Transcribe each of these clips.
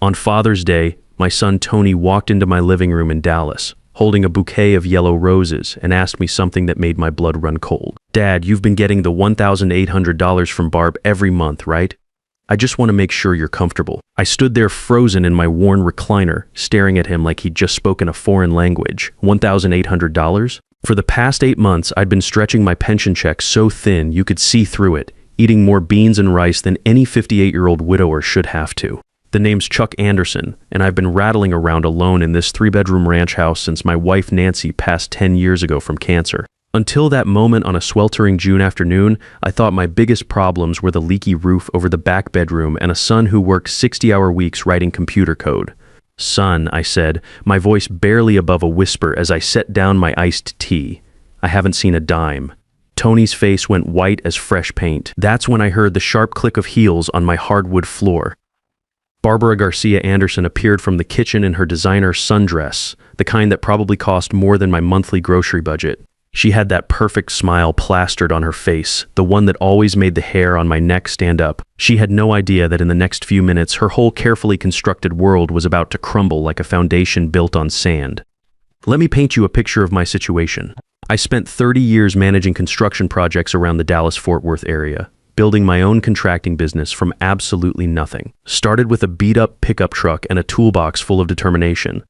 On Father's Day, my son Tony walked into my living room in Dallas, holding a bouquet of yellow roses, and asked me something that made my blood run cold. "Dad, you've been getting the $1,800 from Barb every month, right? I just want to make sure you're comfortable." I stood there frozen in my worn recliner, staring at him like he'd just spoken a foreign language. $1,800? For the past 8 months, I'd been stretching my pension check so thin you could see through it, eating more beans and rice than any 58-year-old widower should have to. The name's Chuck Anderson, and I've been rattling around alone in this 3-bedroom ranch house since my wife Nancy passed 10 years ago from cancer. Until that moment on a sweltering June afternoon, I thought my biggest problems were the leaky roof over the back bedroom and a son who worked 60-hour weeks writing computer code. "Son," I said, my voice barely above a whisper as I set down my iced tea. "I haven't seen a dime." Tony's face went white as fresh paint. That's when I heard the sharp click of heels on my hardwood floor. Barbara Garcia Anderson appeared from the kitchen in her designer sundress, the kind that probably cost more than my monthly grocery budget. She had that perfect smile plastered on her face, the one that always made the hair on my neck stand up. She had no idea that in the next few minutes, her whole carefully constructed world was about to crumble like a foundation built on sand. Let me paint you a picture of my situation. I spent 30 years managing construction projects around the Dallas-Fort Worth area, building my own contracting business from absolutely nothing. Started with a beat-up pickup truck and a toolbox full of determination.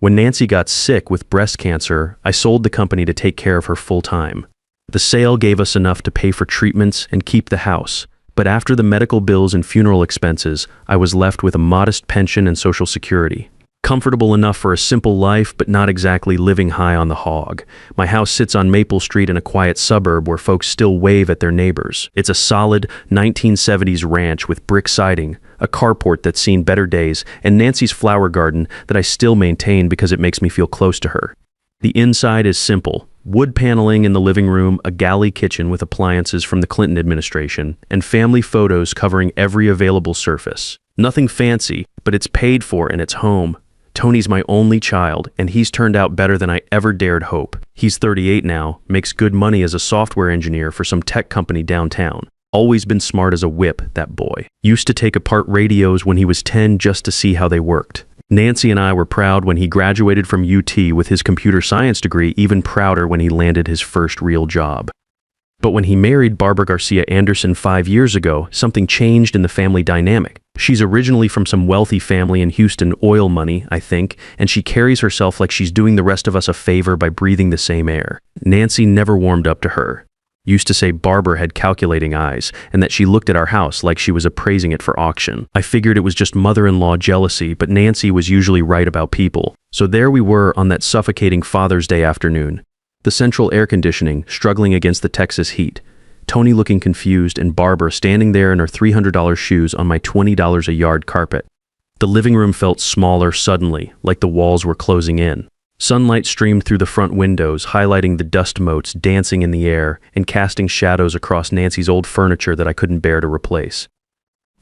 When Nancy got sick with breast cancer, I sold the company to take care of her full-time. The sale gave us enough to pay for treatments and keep the house, but after the medical bills and funeral expenses, I was left with a modest pension and Social Security. Comfortable enough for a simple life, but not exactly living high on the hog. My house sits on Maple Street in a quiet suburb where folks still wave at their neighbors. It's a solid 1970s ranch with brick siding, a carport that's seen better days, and Nancy's flower garden that I still maintain because it makes me feel close to her. The inside is simple. Wood paneling in the living room, a galley kitchen with appliances from the Clinton administration, and family photos covering every available surface. Nothing fancy, but it's paid for and it's home. Tony's my only child, and he's turned out better than I ever dared hope. He's 38 now, makes good money as a software engineer for some tech company downtown. Always been smart as a whip, that boy. Used to take apart radios when he was 10 just to see how they worked. Nancy and I were proud when he graduated from UT with his computer science degree, even prouder when he landed his first real job. But when he married Barbara Garcia Anderson 5 years ago, something changed in the family dynamic. She's originally from some wealthy family in Houston, oil money, I think, and she carries herself like she's doing the rest of us a favor by breathing the same air. Nancy never warmed up to her. Used to say Barbara had calculating eyes, and that she looked at our house like she was appraising it for auction. I figured it was just mother-in-law jealousy, but Nancy was usually right about people. So there we were on that suffocating Father's Day afternoon. The central air conditioning struggling against the Texas heat. Tony looking confused, and Barbara standing there in her $300 shoes on my $20 a yard carpet. The living room felt smaller suddenly, like the walls were closing in. Sunlight streamed through the front windows, highlighting the dust motes dancing in the air and casting shadows across Nancy's old furniture that I couldn't bear to replace.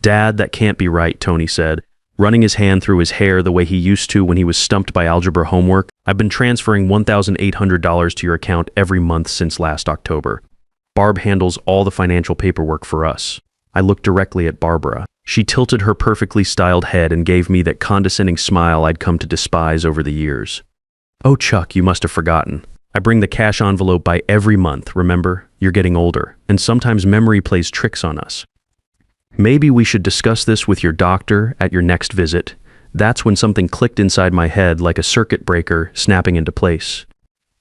"Dad, that can't be right," Tony said, running his hand through his hair the way he used to when he was stumped by algebra homework. "I've been transferring $1,800 to your account every month since last October. Barb handles all the financial paperwork for us." I looked directly at Barbara. She tilted her perfectly styled head and gave me that condescending smile I'd come to despise over the years. "Oh, Chuck, you must have forgotten. I bring the cash envelope by every month, remember? You're getting older, and sometimes memory plays tricks on us. Maybe we should discuss this with your doctor at your next visit." That's when something clicked inside my head like a circuit breaker snapping into place.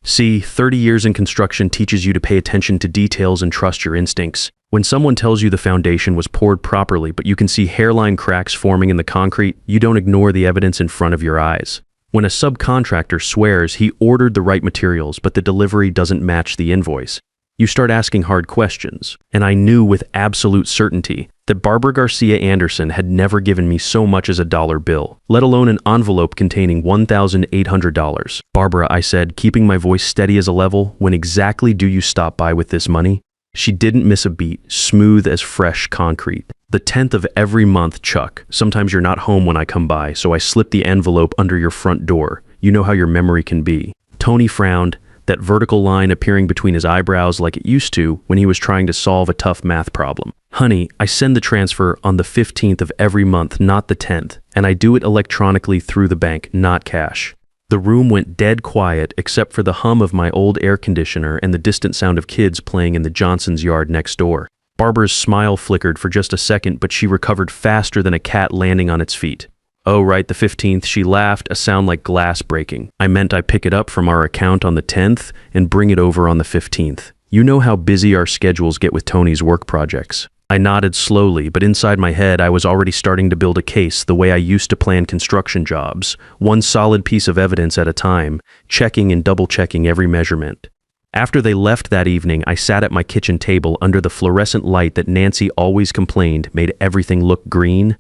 See, 30 years in construction teaches you to pay attention to details and trust your instincts. When someone tells you the foundation was poured properly, but you can see hairline cracks forming in the concrete, you don't ignore the evidence in front of your eyes. When a subcontractor swears he ordered the right materials, but the delivery doesn't match the invoice, you start asking hard questions. And I knew with absolute certainty that Barbara Garcia Anderson had never given me so much as a dollar bill, let alone an envelope containing $1,800. "Barbara," I said, keeping my voice steady as a level, "when exactly do you stop by with this money?" She didn't miss a beat, smooth as fresh concrete. "The 10th of every month, Chuck. Sometimes you're not home when I come by, so I slip the envelope under your front door. You know how your memory can be." Tony frowned, that vertical line appearing between his eyebrows like it used to when he was trying to solve a tough math problem. Honey, I send the transfer on the 15th of every month, not the 10th, and I do it electronically through the bank, not cash. The room went dead quiet except for the hum of my old air conditioner and the distant sound of kids playing in the Johnson's yard next door. Barbara's smile flickered for just a second, but she recovered faster than a cat landing on its feet. Oh, right, the 15th, she laughed, a sound like glass breaking. I meant I pick it up from our account on the 10th and bring it over on the 15th. You know how busy our schedules get with Tony's work projects. I nodded slowly, but inside my head I was already starting to build a case the way I used to plan construction jobs, one solid piece of evidence at a time, checking and double-checking every measurement. After they left that evening, I sat at my kitchen table under the fluorescent light that Nancy always complained made everything look green.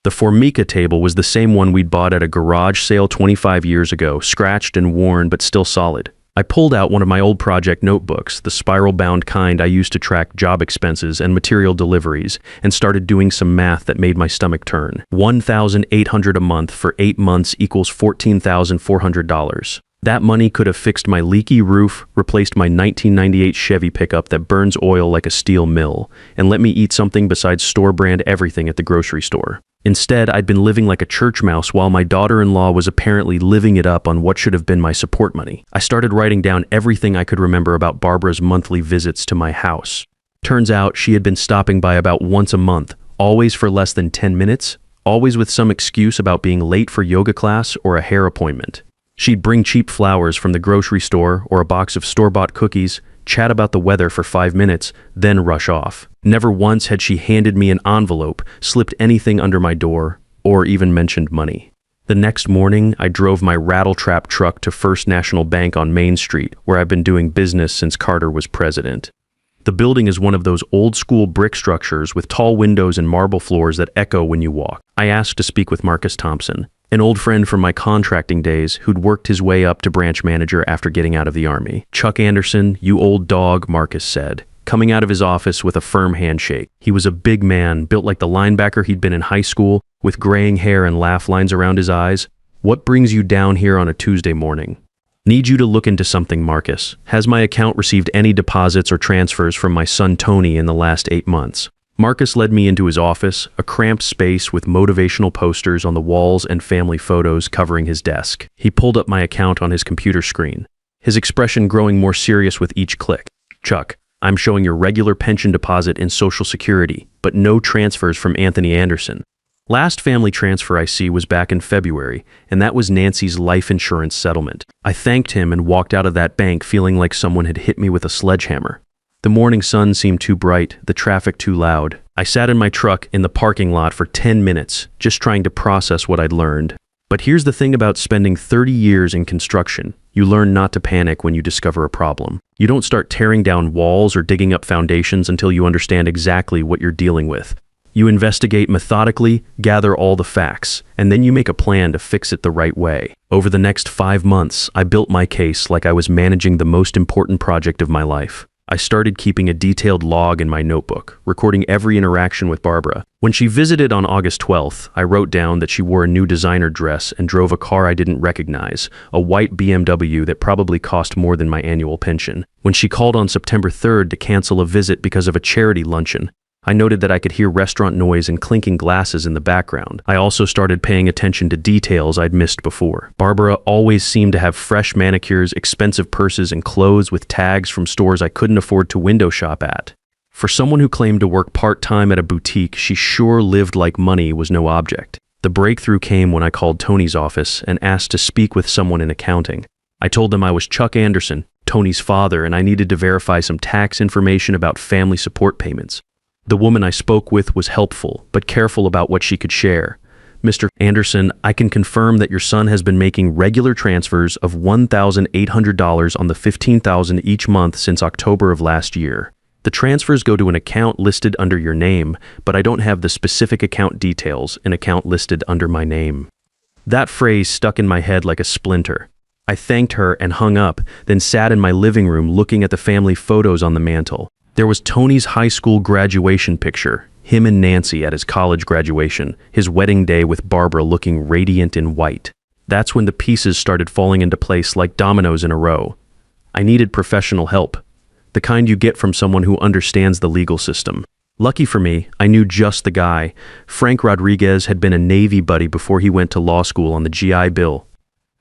The Formica table was the same one we'd bought at a garage sale 25 years ago, scratched and worn but still solid. I pulled out one of my old project notebooks, the spiral-bound kind I used to track job expenses and material deliveries, and started doing some math that made my stomach turn. $1,800 a month for 8 months equals $14,400. That money could have fixed my leaky roof, replaced my 1998 Chevy pickup that burns oil like a steel mill, and let me eat something besides store-brand everything at the grocery store. Instead, I'd been living like a church mouse while my daughter-in-law was apparently living it up on what should have been my support money. I started writing down everything I could remember about Barbara's monthly visits to my house. Turns out she had been stopping by about once a month, always for less than 10 minutes, always with some excuse about being late for yoga class or a hair appointment. She'd bring cheap flowers from the grocery store or a box of store-bought cookies, chat about the weather for 5 minutes, then rush off. Never once had she handed me an envelope, slipped anything under my door, or even mentioned money. The next morning, I drove my rattletrap truck to First National Bank on Main Street, where I've been doing business since Carter was president. The building is one of those old-school brick structures with tall windows and marble floors that echo when you walk. I asked to speak with Marcus Thompson, an old friend from my contracting days who'd worked his way up to branch manager after getting out of the Army. "Chuck Anderson, you old dog," Marcus said, coming out of his office with a firm handshake. He was a big man, built like the linebacker he'd been in high school, with graying hair and laugh lines around his eyes. "What brings you down here on a Tuesday morning?" "Need you to look into something, Marcus. Has my account received any deposits or transfers from my son Tony in the last 8 months?" Marcus led me into his office, a cramped space with motivational posters on the walls and family photos covering his desk. He pulled up my account on his computer screen, his expression growing more serious with each click. "Chuck, I'm showing your regular pension deposit in Social Security, but no transfers from Anthony Anderson. Last family transfer I see was back in February, and that was Nancy's life insurance settlement." I thanked him and walked out of that bank feeling like someone had hit me with a sledgehammer. The morning sun seemed too bright, the traffic too loud. I sat in my truck in the parking lot for 10 minutes, just trying to process what I'd learned. But here's the thing about spending 30 years in construction. You learn not to panic when you discover a problem. You don't start tearing down walls or digging up foundations until you understand exactly what you're dealing with. You investigate methodically, gather all the facts, and then you make a plan to fix it the right way. Over the next 5 months, I built my case like I was managing the most important project of my life. I started keeping a detailed log in my notebook, recording every interaction with Barbara. When she visited on August 12th, I wrote down that she wore a new designer dress and drove a car I didn't recognize, a white BMW that probably cost more than my annual pension. When she called on September 3rd to cancel a visit because of a charity luncheon, I noted that I could hear restaurant noise and clinking glasses in the background. I also started paying attention to details I'd missed before. Barbara always seemed to have fresh manicures, expensive purses, and clothes with tags from stores I couldn't afford to window shop at. For someone who claimed to work part-time at a boutique, she sure lived like money was no object. The breakthrough came when I called Tony's office and asked to speak with someone in accounting. I told them I was Chuck Anderson, Tony's father, and I needed to verify some tax information about family support payments. The woman I spoke with was helpful, but careful about what she could share. "Mr. Anderson, I can confirm that your son has been making regular transfers of $1,800 on the $15,000 each month since October of last year. The transfers go to an account listed under your name, but I don't have the specific account details, an account listed under my name." That phrase stuck in my head like a splinter. I thanked her and hung up, then sat in my living room looking at the family photos on the mantle. There was Tony's high school graduation picture, him and Nancy at his college graduation, his wedding day with Barbara looking radiant in white. That's when the pieces started falling into place like dominoes in a row. I needed professional help, the kind you get from someone who understands the legal system. Lucky for me, I knew just the guy. Frank Rodriguez had been a Navy buddy before he went to law school on the GI Bill.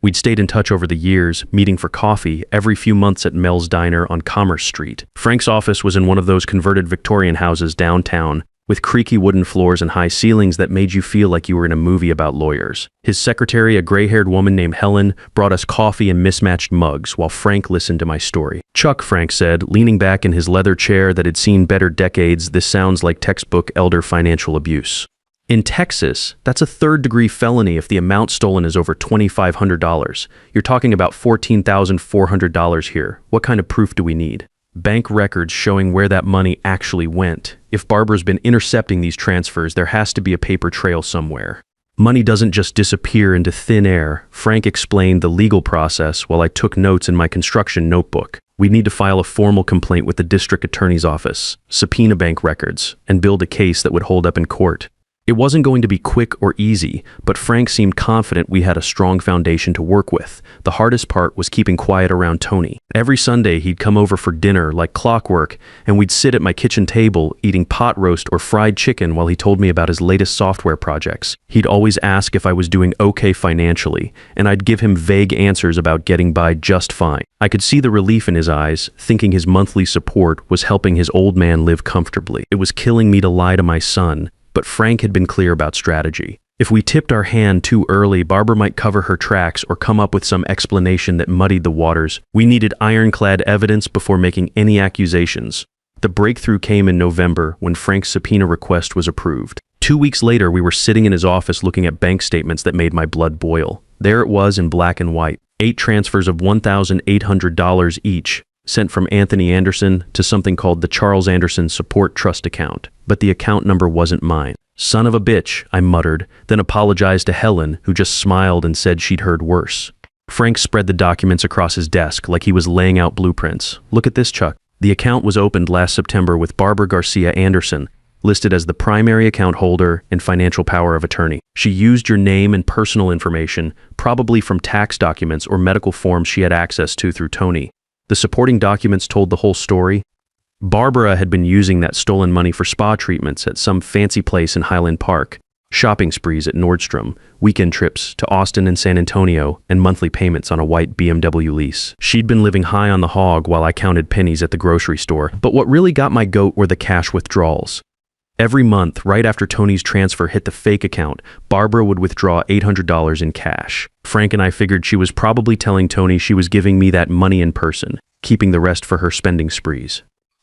We'd stayed in touch over the years, meeting for coffee every few months at Mel's Diner on Commerce Street. Frank's office was in one of those converted Victorian houses downtown, with creaky wooden floors and high ceilings that made you feel like you were in a movie about lawyers. His secretary, a gray-haired woman named Helen, brought us coffee in mismatched mugs while Frank listened to my story. "Chuck," Frank said, leaning back in his leather chair that had seen better decades, "this sounds like textbook elder financial abuse. In Texas, that's a third-degree felony if the amount stolen is over $2,500. You're talking about $14,400 here. What kind of proof do we need? Bank records showing where that money actually went. If Barbara's been intercepting these transfers, there has to be a paper trail somewhere. Money doesn't just disappear into thin air." Frank explained the legal process while I took notes in my construction notebook. We'd need to file a formal complaint with the district attorney's office, subpoena bank records, and build a case that would hold up in court. It wasn't going to be quick or easy, but Frank seemed confident we had a strong foundation to work with. The hardest part was keeping quiet around Tony. Every Sunday, he'd come over for dinner like clockwork, and we'd sit at my kitchen table eating pot roast or fried chicken while he told me about his latest software projects. He'd always ask if I was doing okay financially, and I'd give him vague answers about getting by just fine. I could see the relief in his eyes, thinking his monthly support was helping his old man live comfortably. It was killing me to lie to my son, but Frank had been clear about strategy. If we tipped our hand too early, Barbara might cover her tracks or come up with some explanation that muddied the waters. We needed ironclad evidence before making any accusations. The breakthrough came in November when Frank's subpoena request was approved. 2 weeks later, we were sitting in his office looking at bank statements that made my blood boil. There it was in black and white. 8 transfers of $1,800 each, sent from Anthony Anderson to something called the Charles Anderson Support Trust account. But the account number wasn't mine. "Son of a bitch," I muttered, then apologized to Helen, who just smiled and said she'd heard worse. Frank spread the documents across his desk like he was laying out blueprints. "Look at this, Chuck. The account was opened last September with Barbara Garcia Anderson, listed as the primary account holder and financial power of attorney. She used your name and personal information, probably from tax documents or medical forms she had access to through Tony. The supporting documents told the whole story. Barbara had been using that stolen money for spa treatments at some fancy place in Highland Park, shopping sprees at Nordstrom, weekend trips to Austin and San Antonio, and monthly payments on a white BMW lease. She'd been living high on the hog while I counted pennies at the grocery store. But what really got my goat were the cash withdrawals. Every month, right after Tony's transfer hit the fake account, Barbara would withdraw $800 in cash. Frank and I figured she was probably telling Tony she was giving me that money in person, keeping the rest for her spending sprees.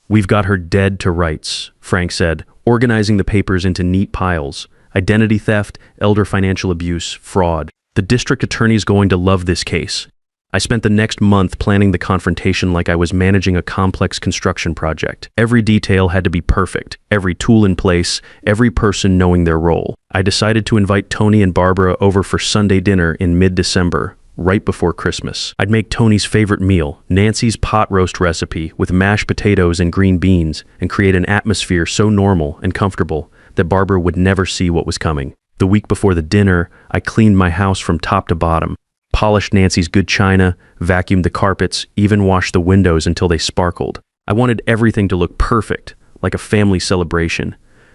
"We've got her dead to rights," Frank said, organizing the papers into neat piles. "Identity theft, elder financial abuse, fraud. The district attorney's going to love this case." I spent the next month planning the confrontation like I was managing a complex construction project. Every detail had to be perfect, every tool in place, every person knowing their role. I decided to invite Tony and Barbara over for Sunday dinner in mid-December, right before Christmas. I'd make Tony's favorite meal, Nancy's pot roast recipe with mashed potatoes and green beans, and create an atmosphere so normal and comfortable that Barbara would never see what was coming. The week before the dinner, I cleaned my house from top to bottom, polished Nancy's good china, vacuumed the carpets, even washed the windows until they sparkled. I wanted everything to look perfect, like a family celebration.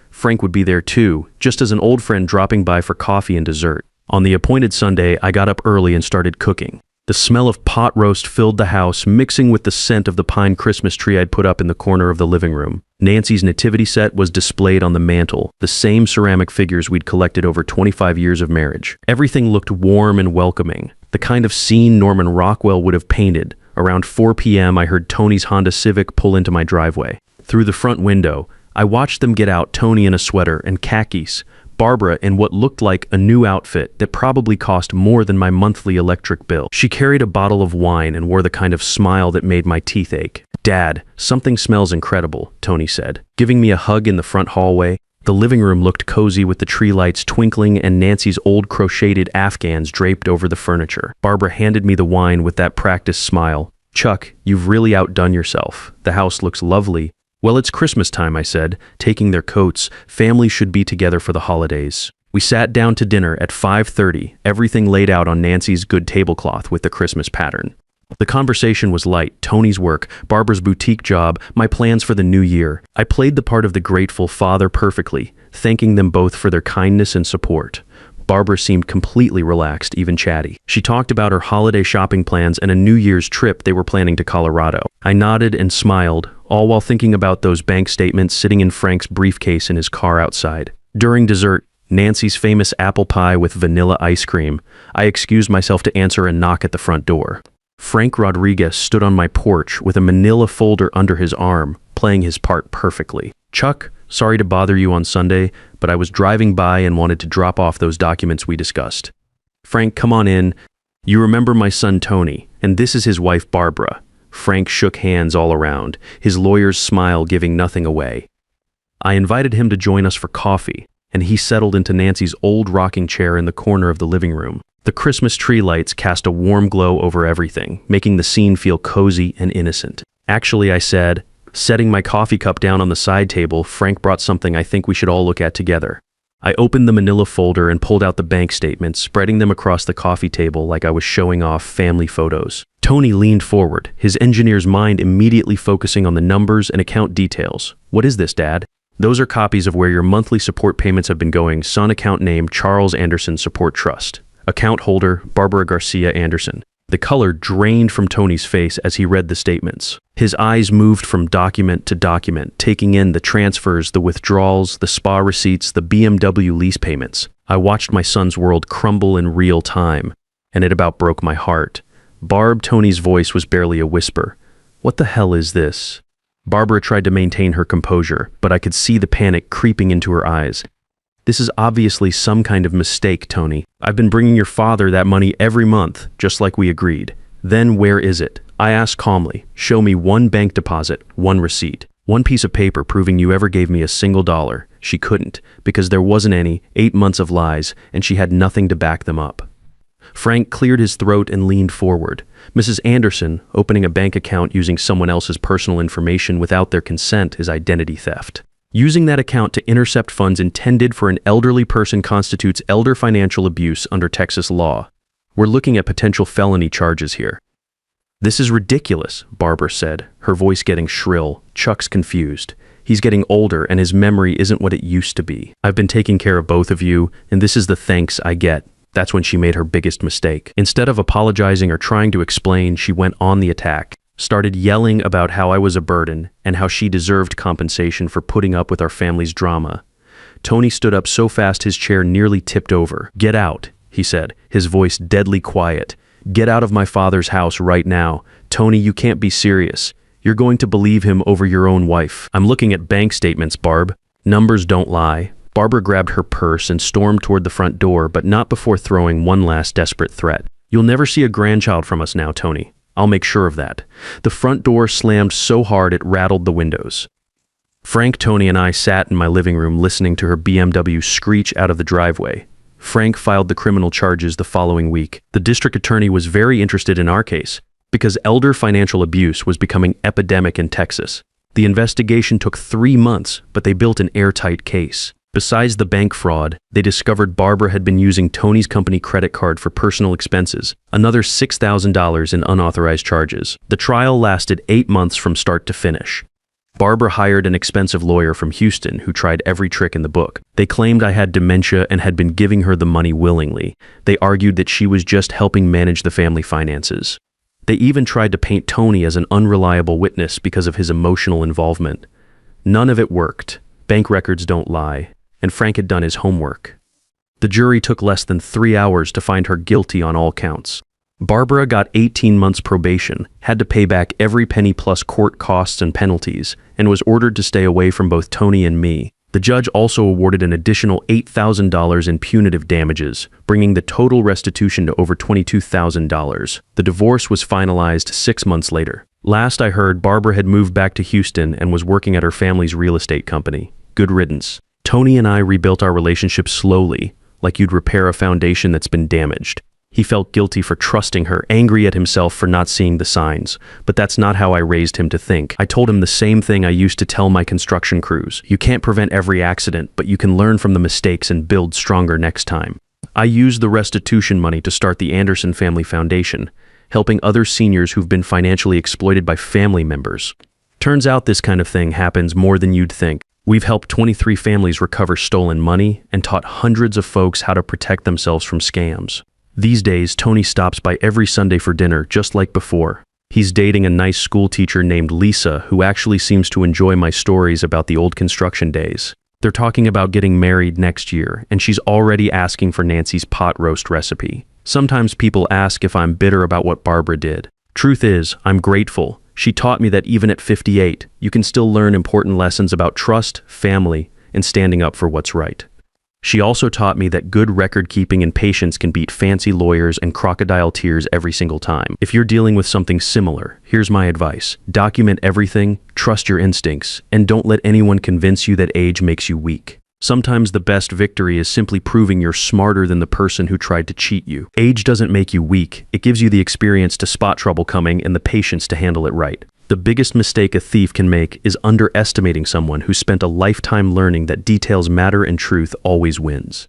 Frank would be there too, just as an old friend dropping by for coffee and dessert. On the appointed Sunday, I got up early and started cooking. The smell of pot roast filled the house, mixing with the scent of the pine Christmas tree I'd put up in the corner of the living room. Nancy's nativity set was displayed on the mantle, the same ceramic figures we'd collected over 25 years of marriage. Everything looked warm and welcoming, the kind of scene Norman Rockwell would have painted. Around 4 p.m., I heard Tony's Honda Civic pull into my driveway. Through the front window, I watched them get out, Tony in a sweater and khakis, Barbara in what looked like a new outfit that probably cost more than my monthly electric bill. She carried a bottle of wine and wore the kind of smile that made my teeth ache. "Dad, something smells incredible," Tony said, giving me a hug in the front hallway. The living room looked cozy with the tree lights twinkling and Nancy's old crocheted Afghans draped over the furniture. Barbara handed me the wine with that practiced smile. "Chuck, you've really outdone yourself. The house looks lovely." "Well, it's Christmas time," I said, taking their coats. "Families should be together for the holidays." We sat down to dinner at 5:30, everything laid out on Nancy's good tablecloth with the Christmas pattern. The conversation was light: Tony's work, Barbara's boutique job, my plans for the new year. I played the part of the grateful father perfectly, thanking them both for their kindness and support. Barbara seemed completely relaxed, even chatty. She talked about her holiday shopping plans and a New Year's trip they were planning to Colorado. I nodded and smiled, all while thinking about those bank statements sitting in Frank's briefcase in his car outside. During dessert, Nancy's famous apple pie with vanilla ice cream, I excused myself to answer a knock at the front door. Frank Rodriguez stood on my porch with a manila folder under his arm, playing his part perfectly. "Chuck, sorry to bother you on Sunday, but I was driving by and wanted to drop off those documents we discussed." "Frank, come on in. You remember my son Tony, and this is his wife Barbara." Frank shook hands all around, his lawyer's smile giving nothing away. I invited him to join us for coffee, and he settled into Nancy's old rocking chair in the corner of the living room. The Christmas tree lights cast a warm glow over everything, making the scene feel cozy and innocent. "Actually," I said, setting my coffee cup down on the side table, "Frank brought something I think we should all look at together." I opened the manila folder and pulled out the bank statements, spreading them across the coffee table like I was showing off family photos. Tony leaned forward, his engineer's mind immediately focusing on the numbers and account details. "What is this, Dad?" "Those are copies of where your monthly support payments have been going. Son account name, Charles Anderson Support Trust. Account holder, Barbara Garcia Anderson." The color drained from Tony's face as he read the statements. His eyes moved from document to document, taking in the transfers, the withdrawals, the spa receipts, the BMW lease payments. I watched my son's world crumble in real time, and it about broke my heart. Barb, Tony's voice was barely a whisper. "What the hell is this?" Barbara tried to maintain her composure, but I could see the panic creeping into her eyes. "This is obviously some kind of mistake, Tony. I've been bringing your father that money every month, just like we agreed." "Then where is it?" I asked calmly. "Show me one bank deposit, one receipt, one piece of paper proving you ever gave me a single dollar." She couldn't, because there wasn't any. 8 months of lies, and she had nothing to back them up. Frank cleared his throat and leaned forward. "Mrs. Anderson, opening a bank account using someone else's personal information without their consent is identity theft. Using that account to intercept funds intended for an elderly person constitutes elder financial abuse under Texas law. We're looking at potential felony charges here." "This is ridiculous," Barbara said, her voice getting shrill. "Chuck's confused. He's getting older and his memory isn't what it used to be. I've been taking care of both of you, and this is the thanks I get." That's when she made her biggest mistake. Instead of apologizing or trying to explain, she went on the attack. Started yelling about how I was a burden and how she deserved compensation for putting up with our family's drama. Tony stood up so fast his chair nearly tipped over. "Get out," he said, his voice deadly quiet. "Get out of my father's house right now. Tony, you can't be serious. You're going to believe him over your own wife." "I'm looking at bank statements, Barb. Numbers don't lie." Barbara grabbed her purse and stormed toward the front door, but not before throwing one last desperate threat. "You'll never see a grandchild from us now, Tony. I'll make sure of that." The front door slammed so hard it rattled the windows. Frank, Tony, and I sat in my living room listening to her BMW screech out of the driveway. Frank filed the criminal charges the following week. The district attorney was very interested in our case because elder financial abuse was becoming epidemic in Texas. The investigation took 3 months, but they built an airtight case. Besides the bank fraud, they discovered Barbara had been using Tony's company credit card for personal expenses, another $6,000 in unauthorized charges. The trial lasted 8 months from start to finish. Barbara hired an expensive lawyer from Houston who tried every trick in the book. They claimed I had dementia and had been giving her the money willingly. They argued that she was just helping manage the family finances. They even tried to paint Tony as an unreliable witness because of his emotional involvement. None of it worked. Bank records don't lie. And Frank had done his homework. The jury took less than 3 hours to find her guilty on all counts. Barbara got 18 months probation, had to pay back every penny plus court costs and penalties, and was ordered to stay away from both Tony and me. The judge also awarded an additional $8,000 in punitive damages, bringing the total restitution to over $22,000. The divorce was finalized 6 months later. Last I heard, Barbara had moved back to Houston and was working at her family's real estate company. Good riddance. Tony and I rebuilt our relationship slowly, like you'd repair a foundation that's been damaged. He felt guilty for trusting her, angry at himself for not seeing the signs. But that's not how I raised him to think. I told him the same thing I used to tell my construction crews. You can't prevent every accident, but you can learn from the mistakes and build stronger next time. I used the restitution money to start the Anderson Family Foundation, helping other seniors who've been financially exploited by family members. Turns out this kind of thing happens more than you'd think. We've helped 23 families recover stolen money and taught hundreds of folks how to protect themselves from scams. These days, Tony stops by every Sunday for dinner, just like before. He's dating a nice school teacher named Lisa, who actually seems to enjoy my stories about the old construction days. They're talking about getting married next year, and she's already asking for Nancy's pot roast recipe. Sometimes people ask if I'm bitter about what Barbara did. Truth is, I'm grateful. She taught me that even at 58, you can still learn important lessons about trust, family, and standing up for what's right. She also taught me that good record-keeping and patience can beat fancy lawyers and crocodile tears every single time. If you're dealing with something similar, here's my advice. Document everything, trust your instincts, and don't let anyone convince you that age makes you weak. Sometimes the best victory is simply proving you're smarter than the person who tried to cheat you. Age doesn't make you weak. It gives you the experience to spot trouble coming and the patience to handle it right. The biggest mistake a thief can make is underestimating someone who spent a lifetime learning that details matter and truth always wins.